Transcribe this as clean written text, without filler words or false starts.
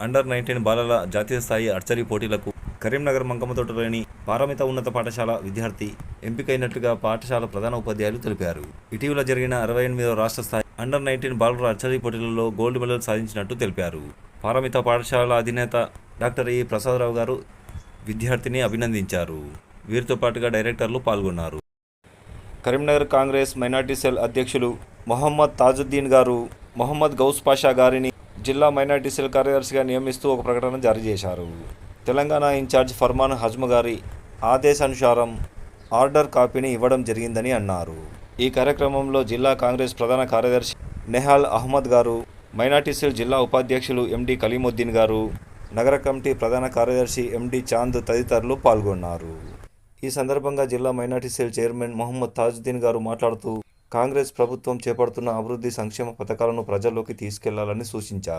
Under-19 బాలల జాతీయ స్థాయి ఆర్చరీ పోటీలకు కరీంనగర్ మంకమ్మతోటలోని పారమిత ఉన్నత పాఠశాల విద్యార్థి ఎంపికైనట్లుగా పాఠశాల ప్రధాన ఉపాధ్యాయులు తెలిపారు. ఇటీవల జరిగిన 68వ రాష్ట్ర స్థాయి అండర్-19 బాలల ఆర్చరీ పోటీలలో గోల్డ్ మెడల్ సాధించినట్టు తెలిపారు. పారమిత పాఠశాల అధినేత డాక్టర్ ఈ ప్రసాదరావు గారు విద్యార్థిని అభినందించారు. వీరితో పాటుగా డైరెక్టర్లు పాల్గొన్నారు. కరీంనగర్ కాంగ్రెస్ మైనార్టీ సెల్ అధ్యక్షులు మొహమ్మద్ తాజుద్దీన్ గారు మొహమ్మద్ గౌస్ పాషా గారిని జిల్లా మైనార్టీ సెల్ కార్యదర్శిగా నియమిస్తూ ఒక ప్రకటన జారీ చేశారు. తెలంగాణ ఇన్ఛార్జ్ ఫర్మాన్ హజ్మ్ గారి ఆదేశానుసారం ఆర్డర్ కాపీని ఇవ్వడం జరిగిందని అన్నారు. ఈ కార్యక్రమంలో జిల్లా కాంగ్రెస్ ప్రధాన కార్యదర్శి నెహాల్ అహ్మద్ గారు, మైనార్టీ సెల్ జిల్లా ఉపాధ్యక్షులు ఎండి కలీముద్దీన్ గారు, నగర కమిటీ ప్రధాన కార్యదర్శి ఎండి చాంద్ తదితరులు పాల్గొన్నారు. ఈ సందర్భంగా జిల్లా minority cell chairman Mohammed Tajuddin గారు మాట్లాడుతూ కాంగ్రెస్ ప్రభుత్వం చేపడుతున్న అభివృద్ధి సంక్షేమ పథకాలను ప్రజల్లోకి తీసుకెళ్లాలని సూచించారు.